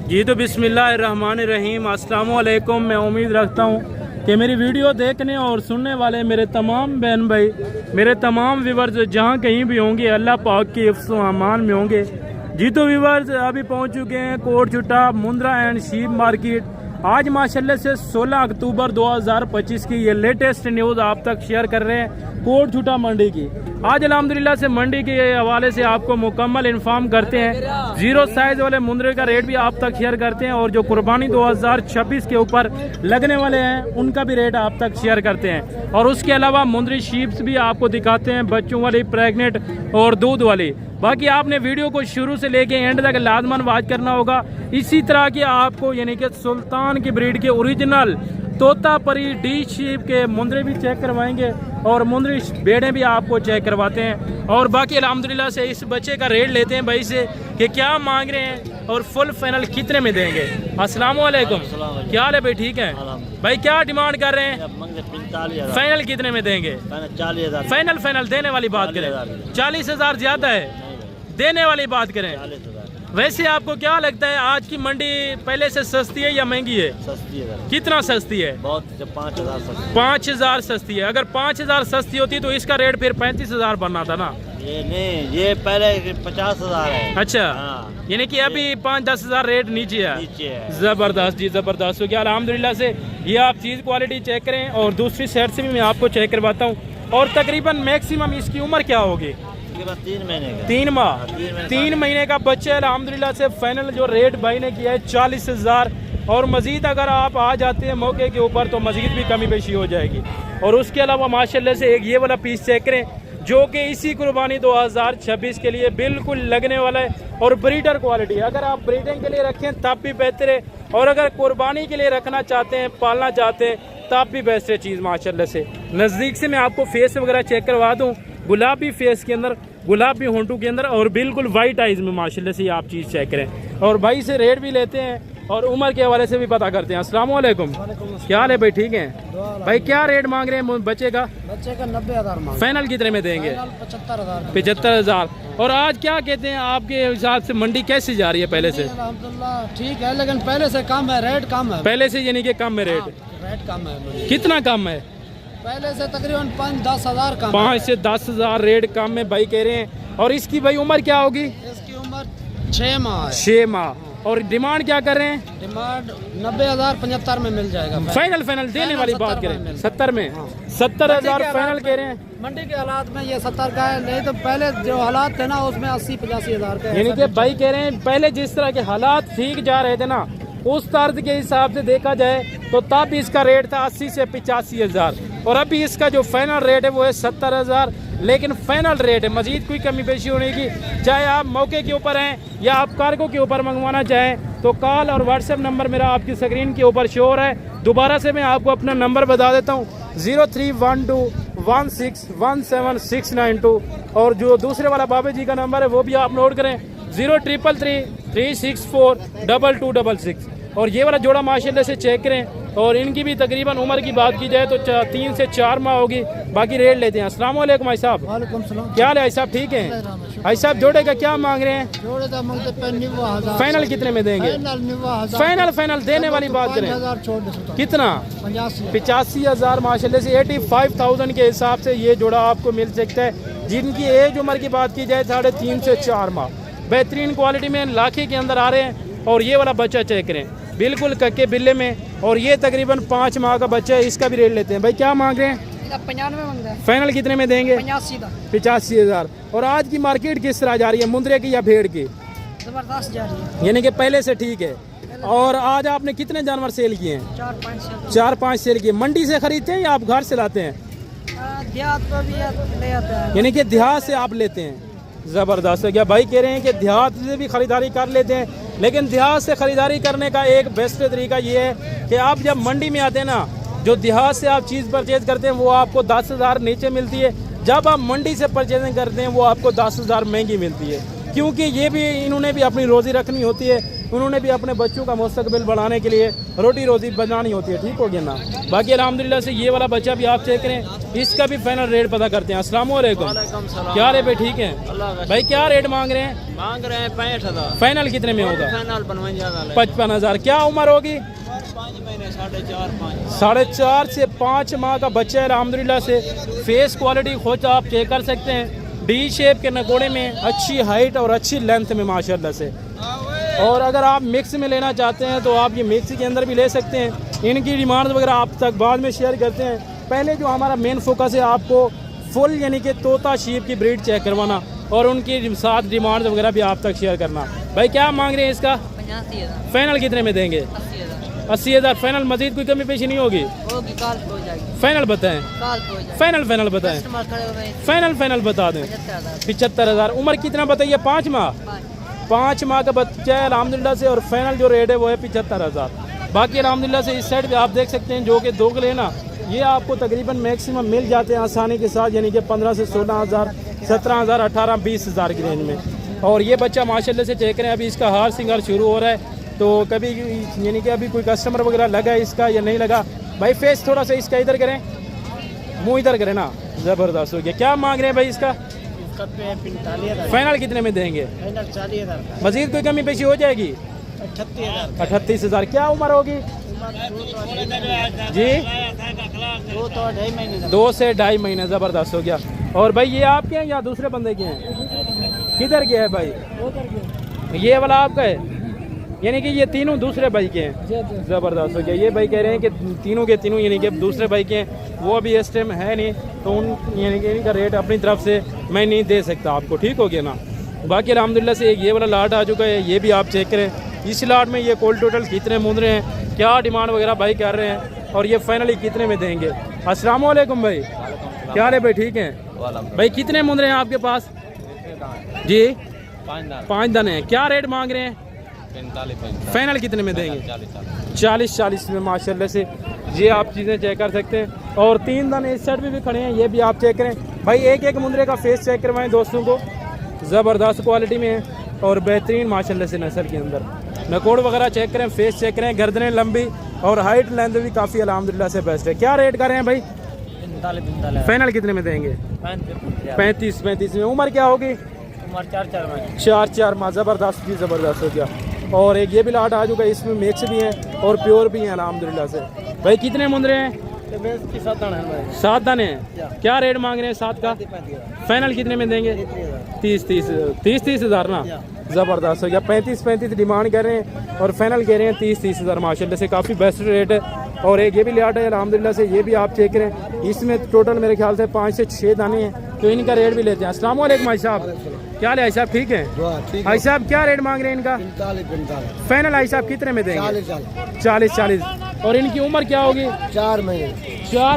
जी तो बिस्मिल्लाहिर्रहमानिर्रहीम, अस्सलाम वालेकुम। मैं उम्मीद रखता हूँ कि मेरी वीडियो देखने और सुनने वाले मेरे तमाम बहन भाई, मेरे तमाम व्यूवर्स जहाँ कहीं भी होंगे अल्लाह पाक की हिफ्ज़ व अमान में होंगे। जी तो व्यूवर्स अभी पहुँच चुके हैं कोटछुट्टा मुंद्रा एंड शीप मार्केट। आज माशाल्लाह से 16 अक्टूबर 2025 की ये लेटेस्ट न्यूज़ आप तक शेयर कर रहे हैं कोटछुट्टा मंडी की। आज अल्हम्दुलिल्लाह से मंडी के हवाले से आपको मुकम्मल इन्फॉर्म करते हैं। जीरो साइज वाले मुंद्रे का रेट भी आप तक शेयर करते हैं और जो कुर्बानी 2026 के ऊपर लगने वाले हैं उनका भी रेट आप तक शेयर करते हैं। और उसके अलावा मुंद्री शीप्स भी आपको दिखाते हैं, बच्चों वाली, प्रेग्नेंट और दूध वाली। बाकी आपने वीडियो को शुरू से लेके एंड तक लाजमन वॉच करना होगा। इसी तरह की आपको यानी कि सुल्तान की ब्रीड के ओरिजिनल तोतापरी डी शीप के मुंद्रे भी चेक करवाएंगे और मुंद्री बेड़े भी आपको चेक करवाते हैं। और बाकी अल्हम्दुलिल्लाह से इस बच्चे का रेट लेते हैं भाई से कि क्या मांग रहे हैं और फुल फाइनल कितने में देंगे। अस्सलाम वालेकुम, क्या हाल है भाई? ठीक है भाई, क्या डिमांड कर रहे हैं? फाइनल कितने में देंगे? 40,000। फाइनल देने वाली बात करें 40,000 ज्यादा है, देने वाली बात करें। वैसे आपको क्या लगता है आज की मंडी पहले से सस्ती है या महंगी है? सस्ती है। कितना सस्ती है? बहुत, 5,000 सस्ती। 5,000 सस्ती है। अगर 5,000 सस्ती होती तो इसका रेट फिर 35,000 बनना था ना। ये नहीं, ये पहले 50,000 है। अच्छा, हाँ। यानी कि अभी 5-10 हजार रेट नीचे है। जबरदस्त जी, जबरदस्त हो गया अल्हम्दुलिल्लाह से। ये आप चीज क्वालिटी चेक करें और दूसरी साइड से भी मैं आपको चेक करवाता हूँ। और तकरीबन मैक्सिमम इसकी उम्र क्या होगी? 3 महीने का। 3 माह। 3 महीने का बच्चा है। अल्हम्दुलिल्लाह से फाइनल जो रेट भाई ने किया है 40,000। और मजीद अगर आप आ जाते हैं मौके के ऊपर तो मजीद भी कमी पेशी हो जाएगी। और उसके अलावा माशाल्लाह से एक ये वाला पीस चेक करें जो कि इसी कुर्बानी 2026 के लिए बिल्कुल लगने वाला है और ब्रीडर क्वालिटी। अगर आप ब्रीडिंग के लिए रखें तब भी बेहतर है और अगर कुर्बानी के लिए रखना चाहते हैं, पालना चाहते हैं तब भी बेस्ट है चीज़ माशाल्लाह से। नज़दीक से मैं आपको फेस वगैरह चेक करवा दूँ, गुलाबी फेस के अंदर, गुलाबी होंठों के अंदर और बिल्कुल वाइट आइज में माशाल्लाह से आप चीज़ चेक करें। और भाई से रेट भी लेते हैं और उम्र के हवाले से भी पता करते हैं। अस्सलाम वालेकुम, क्या हाल है भाई? ठीक है भाई, क्या रेट मांग रहे हैं बच्चे का? 90,000। फाइनल कितने में देंगे? 75,000। 75,000। और आज क्या कहते हैं आपके हिसाब से मंडी कैसी जा रही है? पहले से अल्हम्दुलिल्लाह ठीक है, लेकिन पहले से कम है, रेट कम है। पहले से यानी कि कम है रेट? रेट कम है। कितना कम है? पहले से तकरीबन 5-10 हजार कम। 5 से 10 हजार रेट कम है भाई कह रहे हैं। और इसकी भाई उम्र क्या होगी? इसकी उम्र 6 माह है। 6 माह। और डिमांड क्या कर रहे हैं? डिमांड 90,000 75 में मिल जाएगा। फाइनल देने वाली बात करें 70 में। 70,000 फाइनल कह रहे हैं। मंडी के हालात में ये 70 का है, नहीं तो पहले जो हालात थे ना उसमें 80-85 हजार का। यानी कि भाई कह रहे हैं पहले जिस तरह के हालात ठीक जा रहे थे ना उस तर्ज के हिसाब से देखा जाए तो तब इसका रेट था 80 से 85,000 और अभी इसका जो फाइनल रेट है वो है 70,000। लेकिन फाइनल रेट है, मजीद कोई कमी पेशी होने की, चाहे आप मौके के ऊपर हैं या आप कार्गो के ऊपर मंगवाना चाहें तो कॉल और व्हाट्सएप नंबर मेरा आपकी स्क्रीन के ऊपर शो हो रहा है। दोबारा से मैं आपको अपना नंबर बता देता हूँ 03121617 और जो दूसरे वाला बाबे जी का नंबर है वो भी आप नोट करें 0333364266। और ये वाला जोड़ा माशाल्लाह से चेक करें और इनकी भी तकरीबन उम्र की बात की जाए तो 3 से 4 माह होगी। बाकी रेट लेते हैं। अस्सलाम वालेकुम भाई साहब, क्या हाल है भाई साहब? ठीक है भाई साहब, जोड़े का क्या मांग रहे हैं? जोड़े का मांगते 90,000। फाइनल कितने में देंगे? फाइनल देने वाली बात करें कितना? 85,000 माशाल्लाह से 85,000 के हिसाब से ये जोड़ा आपको मिल सकता है। जिनकी एज उम्र की बात की जाए 3.5 से 4 माह, बेहतरीन क्वालिटी में लाखे के अंदर आ रहे हैं। और ये वाला बच्चा चेक करें बिल्कुल कक्के बिल्ले में और ये तकरीबन 5 माह का बच्चा है। इसका भी रेट लेते हैं। भाई क्या मांग रहे हैं? 95 फाइनल कितने में देंगे? 85,000। और आज की मार्केट किस तरह जा रही है, मुंद्रे की या भेड़ की? जबरदस्त जा रही है, यानी कि पहले से ठीक है। और आज आपने कितने जानवर सेल किए हैं? 4-5 सेल किए। मंडी से खरीदते हैं या आप घर से लाते हैं? देहात पर भी ले आते हैं। यानी कि देहात से आप लेते हैं। ज़बरदस्त है। क्या भाई कह रहे हैं कि देहात से भी खरीदारी कर लेते हैं, लेकिन देहात से खरीदारी करने का एक बेस्ट तरीका ये है कि आप जब मंडी में आते हैं ना, जो देहात से आप चीज़ परचेज करते हैं वो आपको 10,000 नीचे मिलती है। जब आप मंडी से परचेजिंग करते हैं वो आपको 10,000 महंगी मिलती है, क्योंकि ये भी इन्होंने भी अपनी रोज़ी रखनी होती है। उन्होंने भी अपने बच्चों का मुस्तकबिल बढ़ाने के लिए रोटी रोजी बनानी होती है, ठीक हो गया ना। बाकी अल्हम्दुलिल्लाह से ये वाला बच्चा भी आप चेक करें, इसका भी फाइनल रेट पता करते हैं। अस्सलाम वालेकुम, क्या रेट भाई? ठीक है भाई, क्या रेट मांग रहे हैं? मांग रहे हैं 65,000। फाइनल कितने में होगा? फाइनल 55,000। क्या उम्र होगी? 5 महीने, 4.5 4.5 से 5 माह का बच्चा है अल्हम्दुलिल्लाह से। फेस क्वालिटी खुद आप चेक कर सकते हैं, डी शेप के नकोड़े में, अच्छी हाइट और अच्छी लेंथ में माशाल्लाह से। और अगर आप मिक्स में लेना चाहते हैं तो आप ये मिक्स के अंदर भी ले सकते हैं। इनकी डिमांड वगैरह आप तक बाद में शेयर करते हैं। पहले जो हमारा मेन फोकस है आपको फुल यानी कि तोता शीप की ब्रीड चेक करवाना और उनकी साथ डिमांड वगैरह भी आप तक शेयर करना। भाई क्या मांग रहे हैं इसका? 85,000। फाइनल कितने में देंगे? 80,000। 80,000 फाइनल। मजीद कोई कमी पेशी नहीं होगी? होगी, काल हो जाएगी। फाइनल बताएं। काल हो जाएगी। फाइनल बताएं। कस्टमर खड़े हुए हैं। फाइनल बता दें। 75,000। 75,000। उम्र कितना बताइए? 5 माह। 5 माह का बच्चा है अल्हम्दुलिल्लाह से और फाइनल जो रेट है वो है 75,000। बाकी अल्हम्दुलिल्लाह से इस साइड पे आप देख सकते हैं जो कि दोगले ना, ये आपको तकरीबन मैक्सिमम मिल जाते हैं आसानी के साथ, यानी कि 15 से 16,000, 17,000, 18, 20,000 की रेंज में। और ये बच्चा माशाल्लाह से चेक करें, अभी इसका हार सिंगार शुरू हो रहा है, तो कभी यानी कि अभी कोई कस्टमर वगैरह लगा है इसका या नहीं लगा। भाई फेस थोड़ा सा इसका इधर करें, मुँह इधर करें ना, ज़बरदस्त हो गया। क्या मांग रहे हैं भाई इसका? 45,000। फाइनल कितने में देंगे? फाइनल 40,000। मजीद कोई कमी पेशी हो जाएगी? 38,000। 38,000। क्या उम्र होगी जी? 2 तो 2.5 महीने। 2 से 2.5 महीने। ज़बरदस्त हो गया। और भाई ये आपके हैं या दूसरे बंदे के हैं? किधर के है भाई? ये वाला आपका है, यानी कि ये तीनों दूसरे भाई के हैं। ज़बरदस्त हो गया। ये भाई कह रहे हैं कि तीनों के तीनों यानी कि दूसरे भाई के हैं, वो अभी इस टाइम है नहीं, तो उन यानी कि इनका रेट अपनी तरफ से मैं नहीं दे सकता आपको, ठीक हो गया ना। बाकी अल्हम्दुलिल्लाह से एक ये वाला लाट आ चुका है, ये भी आप चेक करें। इस लाट में ये कोल टोटल कितने मुंदरे हैं, क्या डिमांड वगैरह भाई कर रहे हैं और ये फाइनली कितने में देंगे? अस्सलाम वालेकुम भाई, क्या हाल है भाई? ठीक है भाई। कितने मुंदरे हैं आपके पास जी? 5 दाने हैं। क्या रेट मांग रहे हैं? 45। फाइनल कितने में देंगे? 40 में माशाल्लाह से। ये आप चीज़ें चेक कर सकते हैं। और 3 दाने इस साइड भी खड़े हैं, ये भी आप चेक करें भाई। एक मुंदरे का फेस चेक करवाएं दोस्तों को, ज़बरदस्त क्वालिटी में है और बेहतरीन माशाल्लाह से नस्ल के अंदर। नकोड़ वगैरह चेक करें, फेस चेक करें, गर्दनें लंबी और हाइट लेंथ भी काफ़ी अल्हम्दुलिल्लाह से बेस्ट है। क्या रेट कर रहे हैं भाई? 45। फाइनल कितने में देंगे? 35 में। उम्र क्या होगी? उम्र 4 महीने। 4 माह। ज़बरदस्त भी ज़बरदस्त हो गया। और एक ये भी लाट आ चुका है, इसमें मिक्स भी हैं और प्योर भी हैं अल्हम्दुलिल्लाह से। भाई कितने मुंदरे हैं? 7 दाने हैं। क्या रेट मांग रहे हैं 7 का? फाइनल कितने में देंगे? 30,000 ना। ज़बरदस्त हो गया। 35 डिमांड कर रहे हैं और फाइनल कह रहे हैं 30,000 माशाल्लाह से, काफ़ी बेस्ट रेट है। और एक ये भी लाट है अल्हम्दुलिल्लाह से, ये भी आप चेक करें। इसमें टोटल मेरे ख्याल से 5 से 6 दाने हैं, तो इनका रेट भी लेते हैं। अस्सलाम वालेकुम भाई साहब, क्या हाल है भाई साहब? ठीक है भाई साहब। क्या रेट मांग रहे हैं इनका? 45। फाइनल भाई साहब कितने में देंगे? 40। और इनकी उम्र क्या होगी? 4 महीने।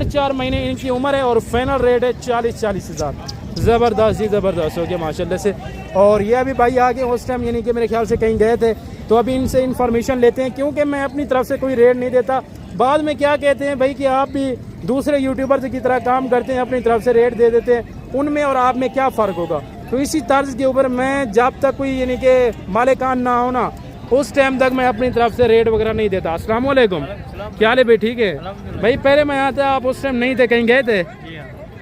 4 महीने इनकी उम्र है और फाइनल रेट है 40,000। ज़बरदस्त ही ज़बरदस्त हो गया माशाल्लाह से। और ये अभी भाई आगे उस टाइम यानी कि मेरे ख्याल से कहीं गए थे, तो अभी इनसे इन्फॉर्मेशन लेते हैं, क्योंकि मैं अपनी तरफ से कोई रेट नहीं देता। बाद में क्या कहते हैं भाई कि आप भी दूसरे यूट्यूबर्स की तरह काम करते हैं, अपनी तरफ से रेट दे देते हैं, उनमें और आप में क्या फ़र्क होगा? तो इसी तर्ज के ऊपर मैं जब तक कोई यानी कि मालिकान ना हो ना, उस टाइम तक मैं अपनी तरफ से रेट वगैरह नहीं देता। अस्सलाम वालेकुम, क्या हाल है भाई? ठीक है भाई। पहले मैं आता, आप उस टाइम नहीं थे, कहीं गए थे?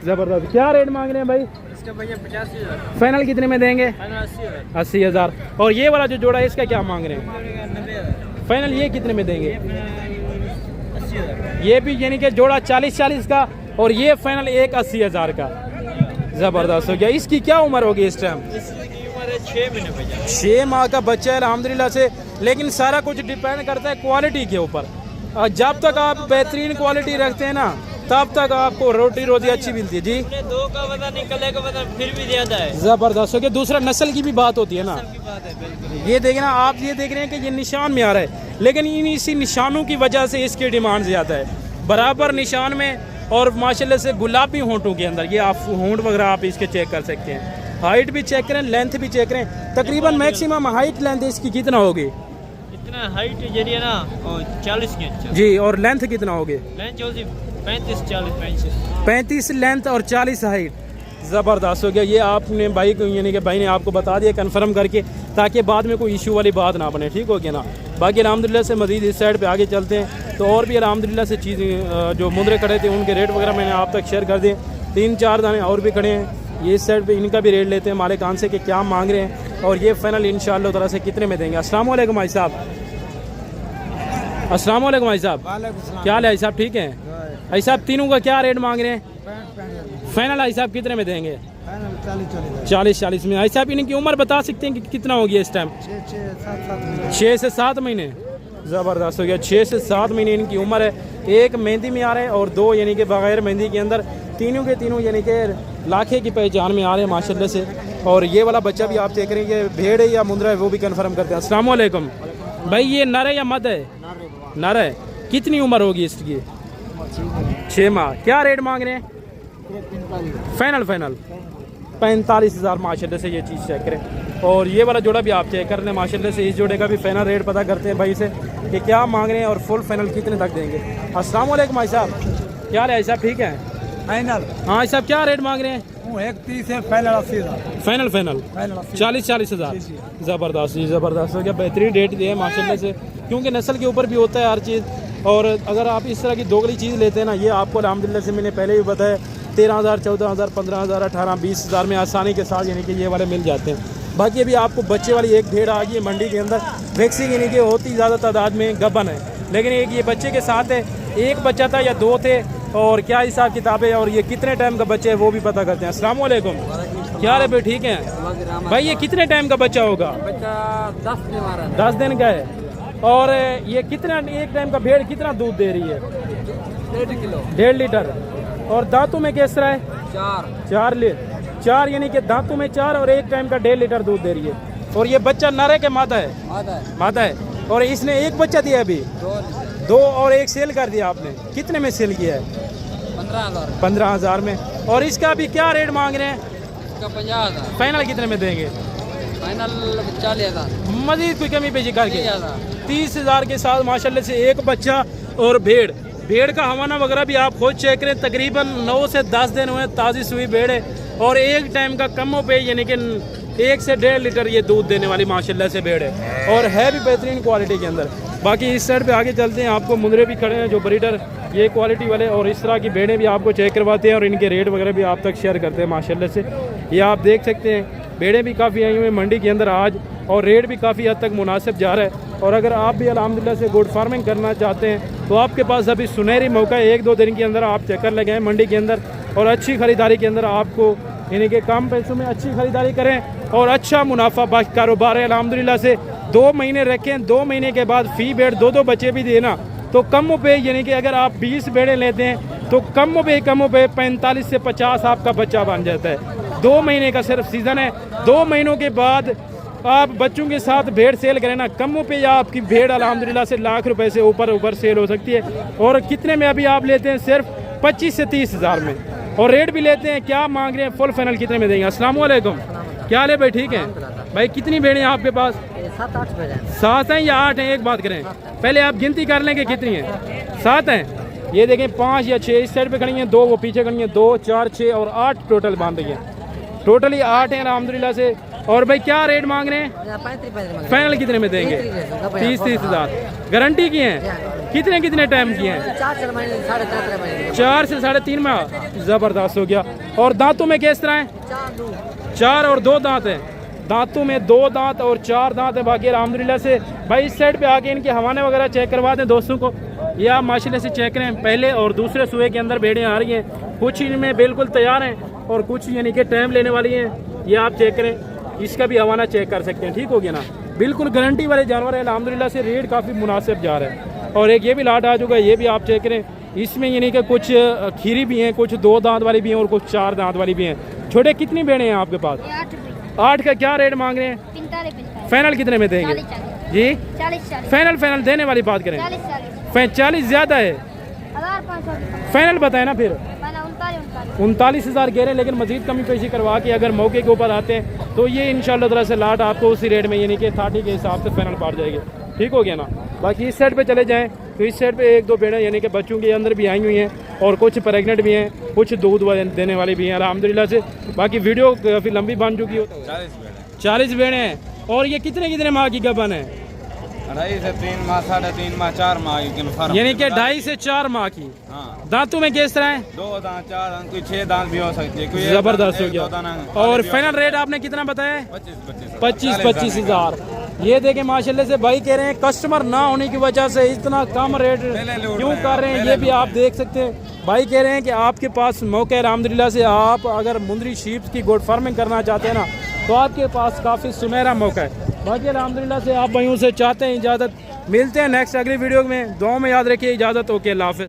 ज़बरदस्त। क्या रेट मांग रहे हैं भाई? इसका भैया 85,000। फाइनल कितने में देंगे? 80,000। 80,000। और ये वाला जो जोड़ा है इसका क्या मांग रहे हैं? 90,000। फाइनल ये कितने में देंगे? 80,000। ये भी यानी कि जोड़ा 40 का, और ये फाइनल एक 80,000 का। ज़बरदस्त हो गया। इसकी क्या उम्र होगी इस टाइम? इसकी उम्र है 6 महीने भैया। 6 माह का बच्चा है अल्हम्दुलिल्लाह से। लेकिन सारा कुछ डिपेंड करता है क्वालिटी के ऊपर। जब तक आप बेहतरीन क्वालिटी रखते हैं ना, तब तक आपको रोटी रोटी अच्छी मिलती है जी। 2 का पता निकलेगा, पता फिर भी ज़्यादा है। ज़बरदस्त हो गया। दूसरा नस्ल की भी बात होती है ना, की बात है बिल्कुल। ये देखना आप, ये देख रहे हैं कि ये निशान में आ रहा है, लेकिन इन इसी निशानों की वजह से इसकी डिमांड ज़्यादा है। बराबर निशान में और माशाल्लाह से गुलाबी होंठों के अंदर, ये आप होंठ वगैरह आप इसके चेक कर सकते हैं। हाइट भी चेक करें, लेंथ भी चेक करें। तकरीबन मैक्सिमम हाइट लेंथ इसकी कितना होगी? इतना हाइट जरिए ना 40 इंच जी। और लेंथ कितना होगी? लेंथ 35, 40, 35। 35 लेंथ और 40 हाइट। ज़बरदस्त हो गया। ये आपने भाई को यानी कि भाई ने आपको बता दिया कन्फर्म करके, ताकि बाद में कोई इशू वाली बात ना बने। ठीक हो गया ना। बाकी अल्हम्दुलिल्लाह से मज़ीद इस साइड पे आगे चलते हैं तो और भी अल्हम्दुलिल्लाह से चीज़ें जो मुंदरे खड़े थे उनके रेट वगैरह मैंने आप तक शेयर कर दिए। 3-4 दाने और भी खड़े हैं, ये इस साइड पे इनका भी रेट लेते हैं मालिक कान से कि क्या मांग रहे हैं और ये फाइनल इंशाअल्लाह ताला से कितने में देंगे। अस्सलाम वालेकुम भाई साहब। अस्सलाम वालेकुम भाई साहब, क्या हाल है भाई साहब? ठीक है भाई साहब। तीनों का क्या रेट मांग रहे हैं? फाइनल भाई साहब कितने में देंगे? 40-40 में। भाई साहब इनकी उम्र बता सकते हैं कि कितना हो गया इस टाइम? 6 से 7 महीने। ज़बरदस्त हो गया। 6 से 7 महीने इनकी उम्र है। एक मेहंदी में आ रहे हैं और 2 यानी कि बगैर मेहंदी के अंदर। तीनों के तीनों यानी कि लाखे की पहचान में आ रहे हैं माशाल्लाह से। और ये वाला बच्चा भी आप देख रहे हैं कि भेड़ है या मुंदरा है वो भी कंफर्म करते हैं। अस्सलाम वालेकुम भाई, ये नर है या मद है? नर है। कितनी उम्र होगी इसकी? 6 माह। क्या रेट मांग रहे हैं? फाइनल 45,000 माशाल्लाह से। ये चीज़ चेक करें। और ये वाला जोड़ा भी आप चेक कर लें माशाल्लाह से। इस जोड़े का भी फाइनल रेट पता करते हैं भाई से कि क्या मांग रहे हैं और फुल फाइनल कितने तक देंगे। अस्सलाम वालेकुम भाई साहब, क्या हाल है साहब? ठीक है फाइनल। हाँ साहब, क्या रेट मांग रहे हैं? 130 है, फाइनल 80,000। फाइनल 40,000। ज़बरदस्त जी, ज़बरदस्त हो गया। बेहतरीन रेट दिए माशाल्लाह से, क्योंकि नस्ल के ऊपर भी होता है हर चीज़। और अगर आप इस तरह की दोगली चीज़ लेते हैं ना, ये आपको अल्हम्दुलिल्लाह से मैंने पहले भी बताया 13,000, 14,000, 15,000, 18,000, 20,000 में आसानी के साथ यानी कि ये वाले मिल जाते हैं। बाकी अभी आपको बच्चे वाली एक भेड़ आ गई है मंडी के अंदर। वैक्सीन यानी कि होती ज़्यादा तादाद में गबन है, लेकिन एक ये बच्चे के साथ है। एक बच्चा था या 2 थे, और क्या हिसाब किताब है और ये कितने टाइम का बच्चा है वो भी पता करते हैं। अस्सलाम वालेकुम, क्या हाल है भाई? ठीक है भाई। ये कितने टाइम का बच्चा होगा? बच्चा 10 दिन का है। और ये कितना एक टाइम का भेड़ कितना दूध दे रही है? 1.5 लीटर। और दांतों में किस तरह है? 4 यानी कि दांतों में 4 और एक टाइम का 1.5 लीटर दूध दे रही है। और ये बच्चा नर है कि मादा है? मादा है। और इसने एक बच्चा दिया अभी? 2 और एक सेल कर दिया आपने। कितने में सेल किया है? 15,000 में। और इसका भी क्या रेट मांग रहे हैं? 50,000। फाइनल कितने में देंगे? फाइनल 40,000। मजीद कोई कमी पेशी करके 30,000 के साथ माशाल्लाह से एक बच्चा। और भेड़ का हवाना वगैरह भी आप खुद चेक करें। तकरीबन 9 से 10 दिन हुए, ताज़ी सुई भेड़ है। और एक टाइम का कमो पे यानी कि 1 से 1.5 लीटर ये दूध देने वाली माशाल्लाह से भेड़ है। और है भी बेहतरीन क्वालिटी के अंदर। बाकी इस साइड पे आगे चलते हैं, आपको मुंदरे भी खड़े हैं जो ब्रीडर ये क्वालिटी वाले। और इस तरह की भेड़ें भी आपको चेक करवाते हैं और इनके रेट वगैरह भी आप तक शेयर करते हैं माशाल्लाह से। ये आप देख सकते हैं भेड़ें भी काफ़ी आई हुई हैं मंडी के अंदर आज, और रेट भी काफ़ी हद तक मुनासिब जा रहा है। और अगर आप भी अल्हम्दुलिल्लाह से गुड फार्मिंग करना चाहते हैं तो आपके पास अभी सुनहरी मौका है। 1-2 दिन के अंदर आप चक्कर लगाएं मंडी के अंदर और अच्छी ख़रीदारी के अंदर आपको यानी कि कम पैसों में अच्छी ख़रीदारी करें और अच्छा मुनाफा बख्श कारोबार है अल्हम्दुलिल्लाह से। 2 महीने रखें, 2 महीने के बाद फी भेड़ 2-2 बच्चे भी देना तो कम पे यानी कि अगर आप 20 भेड़ें लेते हैं तो कम पे 45 से 50 आपका बच्चा बन जाता है। 2 महीने का सिर्फ सीज़न है। 2 महीनों के बाद आप बच्चों के साथ भेड़ सेल करें ना, कम पे या आपकी भेड़ अल्हम्दुलिल्लाह से लाख रुपए से ऊपर सेल हो सकती है। और कितने में अभी आप लेते हैं? सिर्फ 25 से 30,000 में। और रेट भी लेते हैं। क्या मांग रहे हैं? फुल फाइनल कितने में देंगे? अस्सलाम वालेकुम, क्या हाल है भाई? ठीक है भाई। कितनी भेड़ें हैं आपके पास? 7 हैं या 8 हैं? एक बात करें, पहले आप गिनती कर लें कि कितनी है। 7 हैं। ये देखें 5 या 6 इस साइड पे खड़ी हैं, 2 वो पीछे खड़ी हैं, 2, 4, 6 और 8 टोटल बांध रही हैं। टोटली 8 हैं अल्हम्दुलिल्लाह से। और भाई क्या रेट मांग रहे हैं? फाइनल कितने में देंगे? 30,000 गारंटी की हैं? कितने टाइम की हैं? 4 से 3.5 माह। ज़बरदस्त हो गया। और दांतों में किस तरह है? 4 और 2 दांत हैं। दांतों में 2 दांत और 4 दांत है बाकी अल्हम्दुलिल्लाह से। भाई इस साइड पे आके इनके हवाने वगैरह चेक करवा दें दोस्तों को। ये आप माशाल्लाह से चेक करें। पहले और दूसरे सुए के अंदर भेड़ें आ रही हैं, कुछ इनमें बिल्कुल तैयार हैं और कुछ यानी कि टाइम लेने वाली हैं। ये आप चेक करें, इसका भी हवाना चेक कर सकते हैं। ठीक हो गया ना? बिल्कुल गारंटी वाले जानवर है अल्हम्दुलिल्लाह से। रेट काफ़ी मुनासिब जा रहा है। और एक ये भी लाट आ चुका है, ये भी आप चेक करें। इसमें यानी कि कुछ खीरी भी हैं, कुछ 2 दांत वाली भी हैं और कुछ 4 दांत वाली भी हैं। छोटे कितनी भेड़ें हैं आपके पास? 8 का क्या रेट मांग रहे हैं? 45। फाइनल कितने में देंगे? जी 40। फाइनल देने वाली बात करें। 40 ज़्यादा है। 1,500 फाइनल बताए ना फिर। 39,000 कह रहे हैं, लेकिन मजीद कमी पेशी करवा के अगर मौके के ऊपर आते हैं तो ये इंशाल्लाह ताला से लाट आपको उसी रेट में यानी कि 30 के हिसाब से फाइनल पड़ जाएगी। ठीक हो गया ना? बाकी इस साइड पे चले जाएं तो इस साइड पे 1-2 भेड़ें यानी कि बच्चों के अंदर भी आई हुई हैं और कुछ प्रेग्नेंट भी हैं, कुछ दूध देने वाली भी हैं अल्हम्दुलिल्लाह से। बाकी वीडियो काफ़ी लंबी बन चुकी हो। 40 भेड़ें हैं। और ये कितने माह की गबन है? 2.5 से 3 माह, 3.5 माह, 4 माह यानी कि 2.5 से 4 माह की। हाँ। दांतों में किस तरह है? 2 दांत, 4 दांत, कोई 6 दांत भी हो सकती है, कोई जबरदस्त हो गया। और फाइनल रेट आपने कितना बताया? 25 हज़ार। ये देखें माशाल्लाह से भाई कह रहे हैं कस्टमर ना होने की वजह से इतना कम रेट क्यों कर रहे हैं, ये भी आप देख सकते हैं। भाई कह रहे हैं कि आपके पास मौका है अल्हम्दुलिल्लाह से, आप अगर मुंदरी शीप की गोट फार्मिंग करना चाहते हैं ना तो आपके पास काफ़ी सुनहरा मौका है। बाकी अल्हम्दुलिल्लाह से आप भाइयों से चाहते हैं इजाज़त, मिलते हैं नेक्स्ट अगली वीडियो में। दुआ में याद रखिए, इजाज़त, ओके, अल्लाह हाफ़िज़।